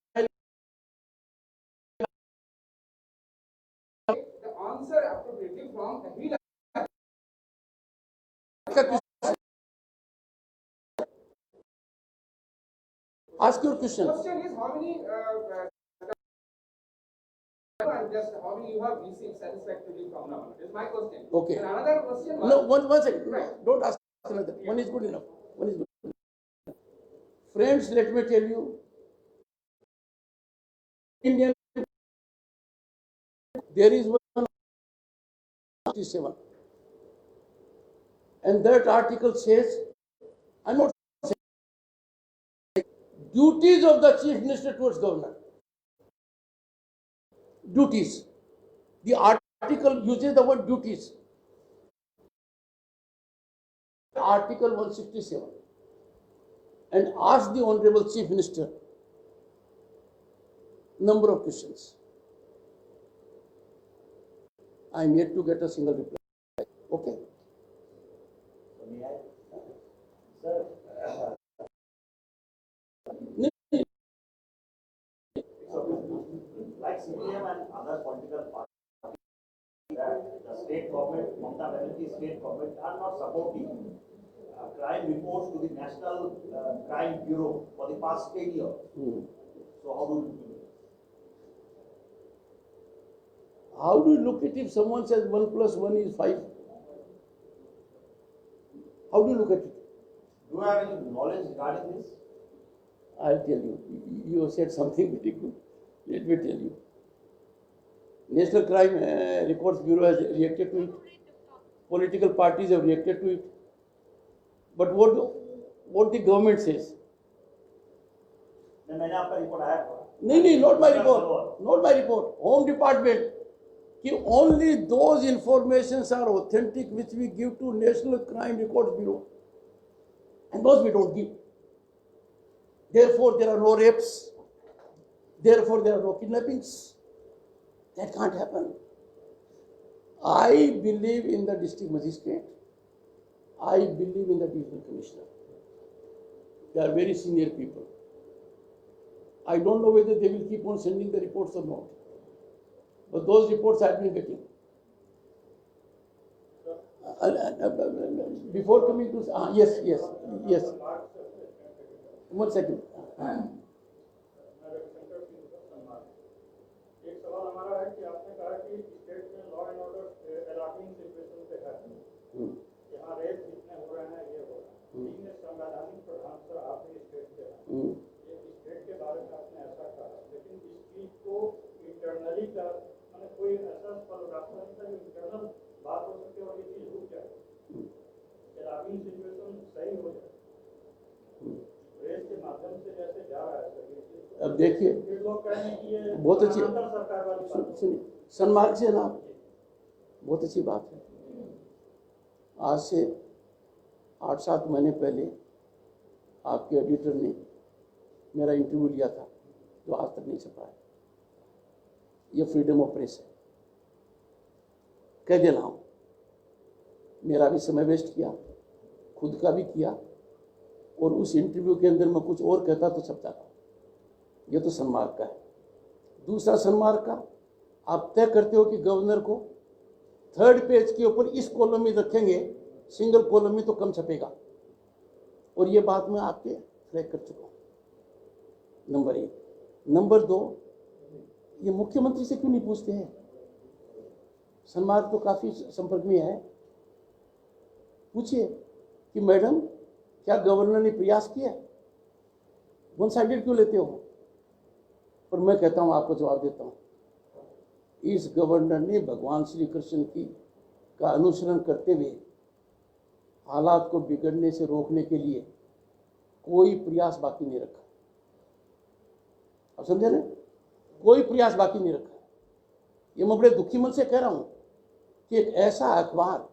The answer appropriately from Ahila. ask your question. Question is how many and just how many you have received satisfactorily from Nagaland? Is my question. Okay. And another question was No, one second. Right. Don't ask another. One is good enough. One is good enough. Friends, let me tell you, Indian, there is one 57, and that article says, I'm not saying duties of the chief minister towards governor. Duties. The article uses the word duties. Article 167, and ask the Honorable Chief Minister number of questions. I am yet to get a single reply. Okay. May I? Sir, like CPM and other political parties, that the state government, Mamata Banerjee state government are not supporting crime reports to the National Crime Bureau for the past 10 years. So how do you do it? How do you look at it if someone says 1 plus 1 is 5? How do you look at it? Do you have any knowledge regarding this? I'll tell you. You have said something very good. Let me tell you. National Crime Records Bureau has reacted to it. Political parties have reacted to it. But what the government says? मैंने आपका report आया था। नहीं, not my report. Not my report. Home Department. कि only those informations are authentic which we give to National Crime Records Bureau. And those we don't give. Therefore, there are no rapes. Therefore, there are no kidnappings. That can't happen. I believe in the district magistrate. I believe in the divisional commissioner. They are very senior people. I don't know whether they will keep on sending the reports or not. But those reports I have been getting. Before coming to, yes. One second. एक सवाल हमारा है कि आपने कहा कि state में law and order allotting situation पे है, यहाँ रेप जितने हो रहे हैं मैंने कोई ऐसा डॉक्यूमेंट इंटरनल बात हो सकती है और ये चीज रुक जाए, अभी सिचुएशन सही हो जाए प्रेस के माध्यम से जैसे जा रहा है सर, ये अब देखिए फिर लोग कह रहे हैं कि ये बहुत अच्छी सरकार वाली बात है। सुनिए, सन्मार्ग से ना बहुत अच्छी बात है। आज से 8-7 महीने पहले आपके एडिटर ने मेरा इंटरव्यू लिया था जो आज तक नहीं छपा है। ये फ्रीडम ऑफ प्रेस है, कह दे रहा हूँ। मेरा भी समय वेस्ट किया, खुद का भी किया, और उस इंटरव्यू के अंदर मैं कुछ और कहता तो छप जाता। ये तो सन्मार्ग का है। दूसरा सन्मार्ग का, आप तय करते हो कि गवर्नर को 3rd पेज के ऊपर इस कॉलम में रखेंगे, सिंगल कॉलम में तो कम छपेगा, और ये बात मैं आपके फ्लैग कर चुका हूँ। नंबर 1। नंबर 2, ये मुख्यमंत्री से क्यों नहीं पूछते हैं? सन्मार्ग तो काफी संपर्क में है, पूछिए कि मैडम क्या गवर्नर ने प्रयास किया? 1 साइडेड क्यों लेते हो? पर मैं कहता हूं, आपको जवाब देता हूं, इस गवर्नर ने भगवान श्री कृष्ण की का अनुसरण करते हुए हालात को बिगड़ने से रोकने के लिए कोई प्रयास बाकी नहीं रखा। आप समझे ना? कोई प्रयास बाकी नहीं रखा। ये मैं बड़े दुखी मन से कह रहा हूं कि एक ऐसा अखबार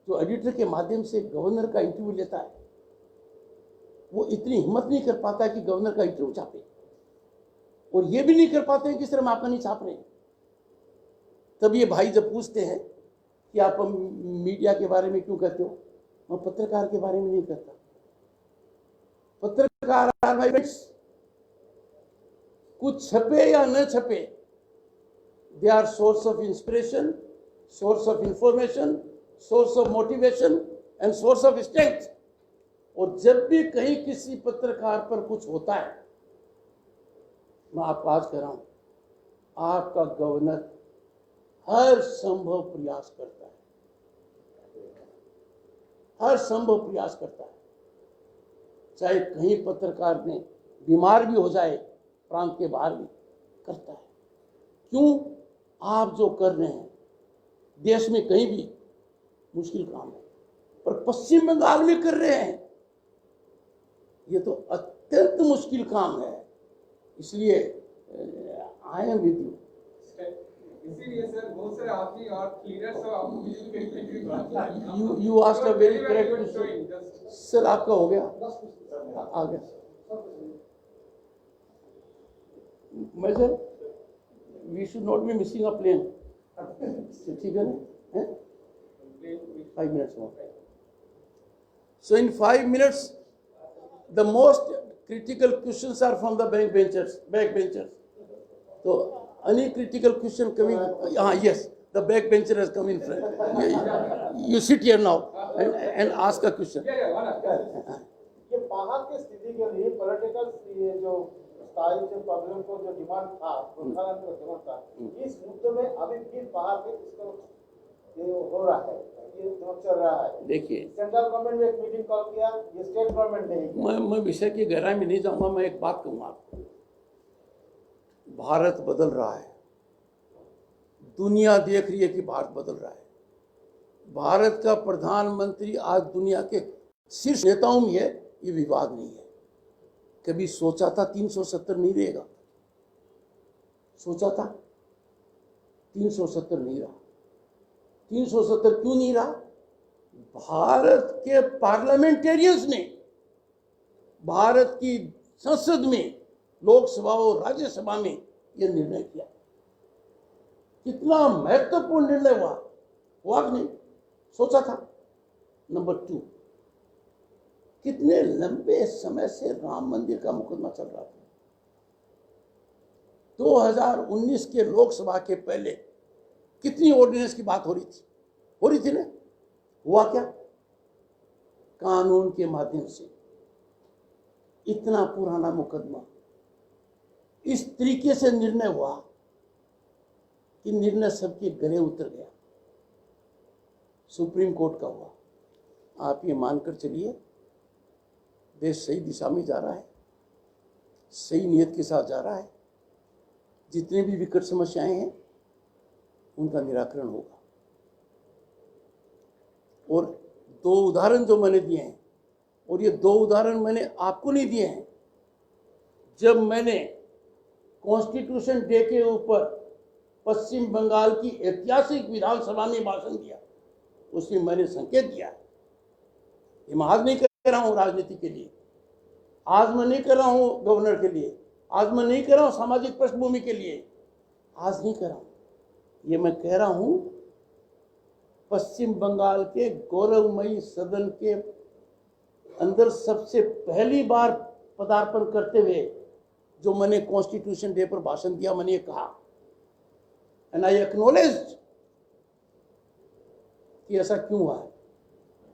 जो एडिटर के माध्यम से गवर्नर का इंटरव्यू लेता है, वो इतनी हिम्मत नहीं कर पाता है कि गवर्नर का इंटरव्यू छापे, और ये भी नहीं कर पाते हैं कि सर हम आपका नहीं छाप रहे। तब ये भाई जब पूछते हैं कि आप मीडिया के बारे में क्यों कहते हो, मैं पत्रकार के बारे में नहीं कहता। पत्रकार भाई कुछ छपे या न छपे, they are source of inspiration, source of information, source of motivation and source of strength. और जब भी कहीं किसी पत्रकार पर कुछ होता है, मैं आपको आज कह रहा हूं, आपका गवर्नर हर संभव प्रयास करता है, हर संभव प्रयास करता है, चाहे कहीं पत्रकार ने बीमार भी हो जाए, प्रांत के बाहर भी करता है। क्यों? आप जो कर रहे हैं देश में कहीं भी मुश्किल काम है, पर पश्चिम बंगाल में कर रहे हैं, ये तो अत्यंत मुश्किल काम है। इसलिए आई एम विद यू। इसीलिए सर बहुत सारे आदमी और leaders you asked a very correct question. Sir आपका हो गया, आ गया। Major we should not be missing a plane, ठीक है ना? 5 minutes more. So in 5 minutes, the most critical questions are from the backbenchers. So any critical question coming, yes, the backbencher has come in front. You sit here now and ask a question. ये पहाड़ की स्थिति के लिए political ये जो स्थायी जो प्रॉब्लम को जो डिमांड था, उत्थान का डिमांड था, इस मुद्दे में अभी फिर पहाड़ पे इसको ये हो रहा है, ये जो चल रहा है। देखिए, सेंट्रल गवर्नमेंट ने एक मीटिंग कॉल किया, ये स्टेट गवर्नमेंट ने किया। मैं विषय की गहराई में नहीं जाऊंगा। मैं एक बात कहूंगा आपको, भारत बदल रहा है, दुनिया देख रही है कि भारत बदल रहा है। भारत का प्रधानमंत्री आज दुनिया के शीर्ष नेताओं में है, ये विवाद नहीं है। कभी सोचा था 370 नहीं रहेगा, सोचा था 370 नहीं रहा। 370 क्यों नहीं रहा? भारत के पार्लियामेंटेरियंस ने, भारत की संसद में, लोकसभा और राज्यसभा में यह निर्णय किया। कितना महत्वपूर्ण निर्णय हुआ कि नहीं? सोचा था। नंबर 2, कितने लंबे समय से राम मंदिर का मुकदमा चल रहा था। 2019 के लोकसभा के पहले कितनी ऑर्डिनेंस की बात हो रही थी ना? हुआ क्या? कानून के माध्यम से इतना पुराना मुकदमा इस तरीके से निर्णय हुआ कि निर्णय सबके गले उतर गया। सुप्रीम कोर्ट का हुआ। आप ये मानकर चलिए, देश सही दिशा में जा रहा है, सही नियत के साथ जा रहा है। जितने भी विकट समस्याएं हैं उनका निराकरण होगा। और 2 उदाहरण जो मैंने दिए हैं, और ये 2 उदाहरण मैंने आपको नहीं दिए हैं, जब मैंने कॉन्स्टिट्यूशन डे के ऊपर पश्चिम बंगाल की ऐतिहासिक विधानसभा में भाषण दिया, उसमें मैंने संकेत दिया। ये मैं आज नहीं कर रहा हूं राजनीति के लिए, आज मैं नहीं कर रहा हूं गवर्नर के लिए, आज मैं नहीं कर रहा हूं सामाजिक पृष्ठभूमि के लिए, आज नहीं कर रहा हूं। ये मैं कह रहा हूं पश्चिम बंगाल के गौरवमयी सदन के अंदर सबसे पहली बार पदार्पण करते हुए जो मैंने कॉन्स्टिट्यूशन डे पर भाषण दिया, मैंने ये कहा, एंड आई एक्नॉलेज्ड कि ऐसा क्यों हुआ है।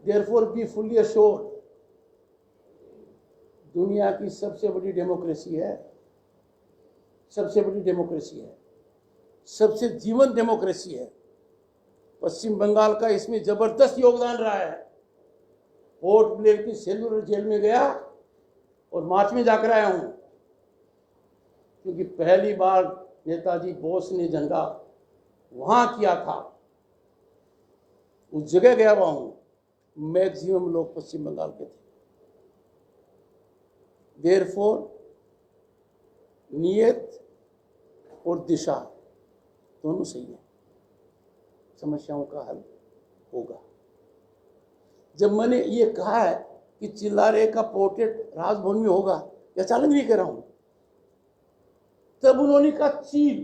देयरफॉर बी फुली अश्योर्ड, दुनिया की सबसे बड़ी डेमोक्रेसी है, सबसे बड़ी डेमोक्रेसी है, सबसे जीवंत डेमोक्रेसी है। पश्चिम बंगाल का इसमें जबरदस्त योगदान रहा है। पोर्ट ब्लेयर की सेलुलर जेल में गया और मार्च में जाकर आया हूं, क्योंकि पहली बार नेताजी बोस ने झंडा वहां किया था, उस जगह गया हुआ हूं। मैक्सिमम लोग पश्चिम बंगाल के थे। देयरफॉर नियत और दिशा दोनों सही है, समस्याओं का हल होगा। जब मैंने ये कहा है कि चिल्लारे का पोर्ट्रेट राजभवन में होगा, या चैलेंज नहीं कर रहा हूं, तब उन्होंने कहा चील,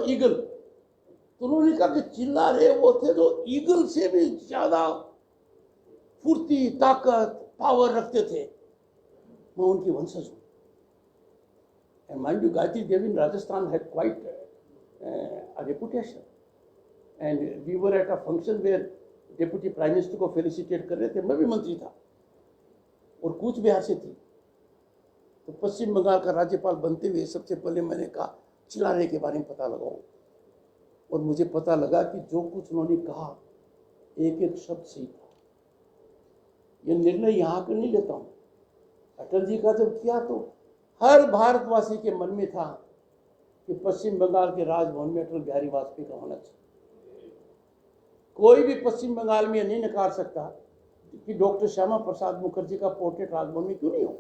ईगल, तो उन्होंने कहा कि चिल्लारे वो थे जो ईगल से भी ज्यादा फुर्ती, ताकत, पावर रखते थे। मैं उनकी वंशज हूं। And mind you, Gayatri Devi in Rajasthan had quite a reputation, and we were at a function where deputy prime minister को फेलिसिटेट कर रहे थे, मैं भी मंत्री था और कूच बिहार से थी। तो पश्चिम बंगाल का राज्यपाल बनते हुए सबसे पहले मैंने कहा चिल्लारे के बारे में पता लगाओ, और मुझे पता लगा कि जो कुछ उन्होंने कहा एक एक शब्द सही था। ये निर्णय यहाँ कर नहीं लेता हूँ, अटल जी का जब किया तो हर भारतवासी के मन में था कि पश्चिम बंगाल के राजभवन में अटल बिहारी वाजपेयी का होना चाहिए। कोई भी पश्चिम बंगाल में नहीं नकार सकता कि डॉक्टर श्यामा प्रसाद मुखर्जी का पोर्ट्रेट राजभवन में क्यों नहीं हो।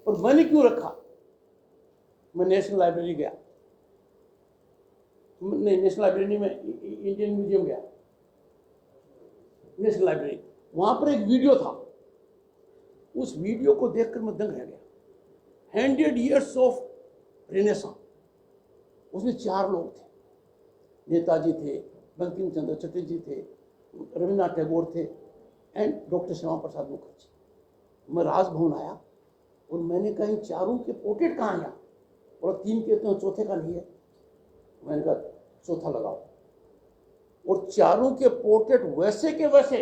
और मैंने क्यों रखा? मैं नेशनल लाइब्रेरी गया, नहीं नेशनल लाइब्रेरी में इंडियन म्यूजियम गया, नेशनल लाइब्रेरी, वहां पर एक वीडियो था। उस वीडियो को देखकर मैं दंग रह गया। 100 years ऑफ रेनेसां, उसमें 4 लोग थे, नेताजी थे, बंकिम चंद्र चटर्जी थे, रविन्द्रनाथ टैगोर थे, एंड डॉक्टर श्यामा प्रसाद मुखर्जी। मैं राजभवन आया और मैंने कहा इन 4 के पोर्ट्रेट कहाँ हैं? और 3 कहते हैं चौथे का नहीं है। मैंने कहा चौथा लगाओ, और 4 के पोर्ट्रेट वैसे के वैसे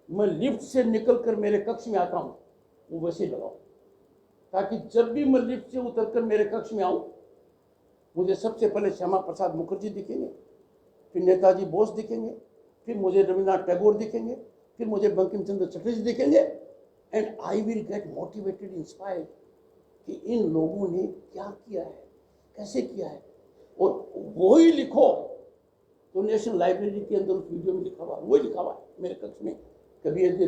मैं लिफ्ट से निकलकर मेरे कक्ष में आता हूँ वो वैसे लगाओ, ताकि जब भी मैं लिफ्ट से उतरकर मेरे कक्ष में आऊँ मुझे सबसे पहले श्यामा प्रसाद मुखर्जी दिखेंगे, फिर नेताजी बोस दिखेंगे, फिर मुझे रविन्द्रनाथ टैगोर दिखेंगे, फिर मुझे बंकिम चंद्र चटर्जी दिखेंगे, and I will get motivated, inspired कि इन लोगों ने क्या किया है, कैसे किया है। और वो ही लिखो तो नेशनल लाइब्रेरी के अंदर उस वीडियो में लिखा हुआ, वही लिखा हुआ है मेरे कक्ष में। कभी ऐसे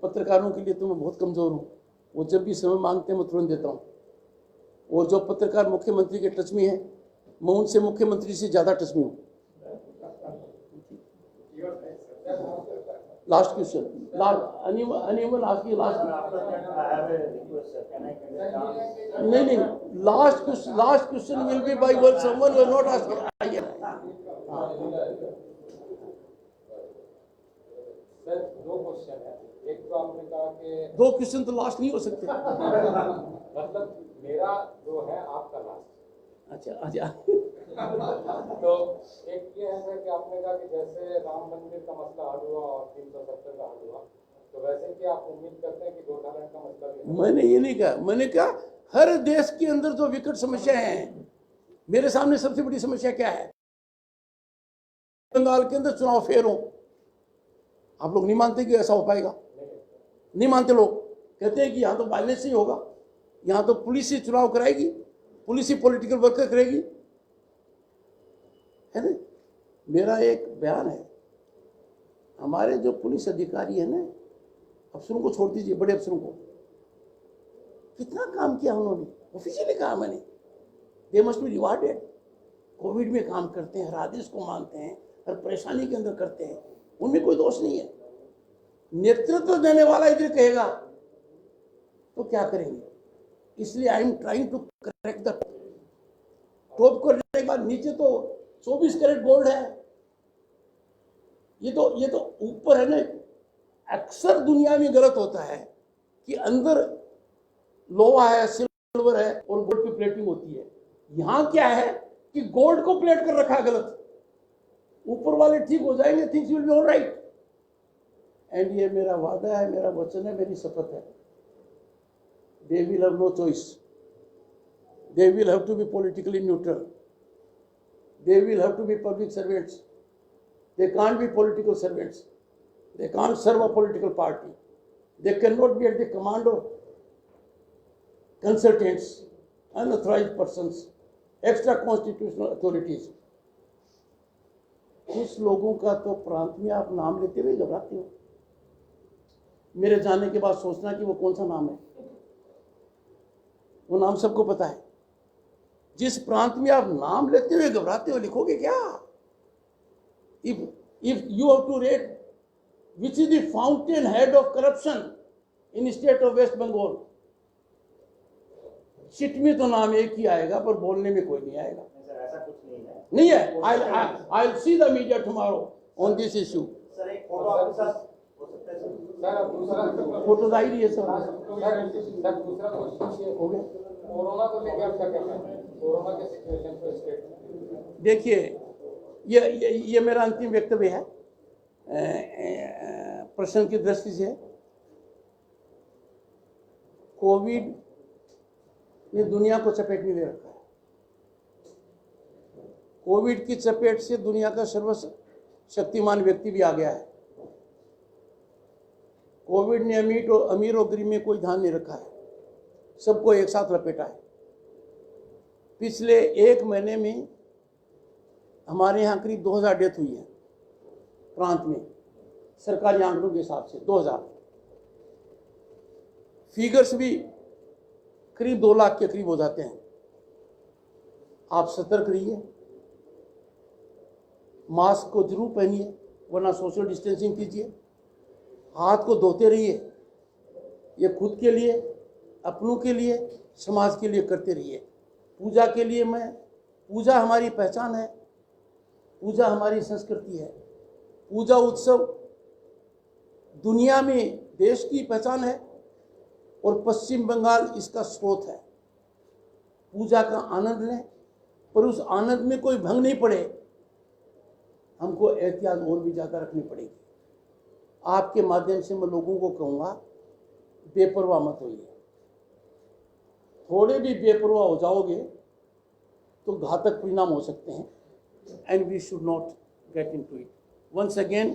पत्रकारों के लिए तो मैं बहुत कमज़ोर हूँ, वो जब भी समय मांगते हैं मैं तुरंत देता हूँ। वो जो पत्रकार मुख्यमंत्री के टच में है, मैं उनसे मुख्यमंत्री से ज़्यादा टच में हूँ। Last question, anyone ask you last? I have a request, sir. Can I chance? नहीं, last question will be by someone who has not asked. Sir 2 question है। एक तो आपने कहा कि 2 क्वेश्चन तो लास्ट नहीं हो सकते। मतलब मेरा जो है आपका लास्ट। अच्छा। तो एक ये है सर कि आपने कहा कि जैसे राम मंदिर का मसला हल हुआ और 370 का हल हुआ, तो वैसे कि आप उम्मीद करते हैं कि गोरखालैंड का मसला भी? मैंने ये नहीं कहा, मैंने कहा हर देश के अंदर जो विकट समस्याएं हैं, मेरे सामने सबसे बड़ी समस्या क्या है? बंगाल के अंदर चुनाव फेर हो। आप लोग नहीं मानते कि ऐसा हो पाएगा? नहीं मानते लोग, कहते हैं कि यहाँ तो वायलेंस ही होगा, यहाँ तो पुलिस ही चुनाव कराएगी, पुलिस ही पॉलिटिकल वर्कर करेगी। है ना। मेरा एक बयान है, हमारे जो पुलिस अधिकारी है ना, अफसरों को छोड़ दीजिए, बड़े अफसरों को, कितना काम किया उन्होंने, ऑफिशियली कहा मैंने, they must be rewarded. Covid में काम करते हैं, हर आदेश को मानते हैं, हर परेशानी के अंदर करते हैं, उनमें कोई दोष नहीं है। नेतृत्व देने वाला इधर कहेगा तो क्या करेंगे? इसलिए I am trying to correct the top करने के बाद नीचे तो 24 कैरेट गोल्ड है, ये तो ऊपर है ना। अक्सर दुनिया में गलत होता है कि अंदर लोहा है, सिल्वर है और गोल्ड की प्लेटिंग होती है। यहां क्या है कि गोल्ड को प्लेट कर रखा गलत, ऊपर वाले ठीक हो जाएंगे, things will be alright. And ये मेरा वादा है, मेरा वचन है, मेरी शपथ है, they will have no choice. They will have to be politically neutral. They will have to be public servants. They can't be political servants. They can't serve a political party. They cannot be at the command of consultants, unauthorized persons, extra constitutional authorities. कुछ लोगों का तो प्रांत में आप नाम लेते हुए घबराते हो, मेरे जाने के बाद सोचना कि वो कौन सा नाम है। वो नाम सबको पता है। जिस प्रांत में आप नाम लेते हुए घबराते हो, लिखोगे क्या? If you have to rate which is the fountain head of corruption in state of West Bengal, chit में तो नाम एक ही आएगा पर बोलने में कोई नहीं आएगा। सर ऐसा कुछ नहीं है। नहीं है। I will see the media tomorrow on this issue. Sir एक फोटो आपके साथ हो सकता है सर? सर अब दूसरा फोटो आई रही है सर। सर दूसरा क्वेश्चन ये हो गया। कोरोना को लेकर आप क्या कहना है, कोरोना के सिचुएशन पे स्टेट में? देखिए, ये मेरा अंतिम वक्तव्य है प्रश्न की दृष्टि से। कोविड ने दुनिया को चपेट में ले रखा है। कोविड की चपेट से दुनिया का सर्वशक्तिमान व्यक्ति भी आ गया है। कोविड ने अमीर और गरीब में कोई ध्यान नहीं रखा है, सबको एक साथ लपेटा है। पिछले एक महीने में हमारे यहाँ करीब 2000 डेथ हुई है प्रांत में, सरकारी आंकड़ों के हिसाब से 2000। फिगर्स भी करीब 2 लाख के करीब हो जाते हैं। आप सतर्क रहिए, मास्क को जरूर पहनिए, वरना सोशल डिस्टेंसिंग कीजिए, हाथ को धोते रहिए। ये खुद के लिए, अपनों के लिए, समाज के लिए करते रहिए। पूजा के लिए पूजा हमारी पहचान है, पूजा हमारी संस्कृति है। पूजा उत्सव दुनिया में देश की पहचान है और पश्चिम बंगाल इसका स्रोत है। पूजा का आनंद लें, पर उस आनंद में कोई भंग नहीं पड़े। हमको एहतियात और भी ज़्यादा रखनी पड़ेगी। आपके माध्यम से मैं लोगों को कहूँगा, बेपरवाह मत होइए। थोड़े भी बेपरवाह हो जाओगे तो घातक परिणाम हो सकते हैं, and we should not get into it. Once again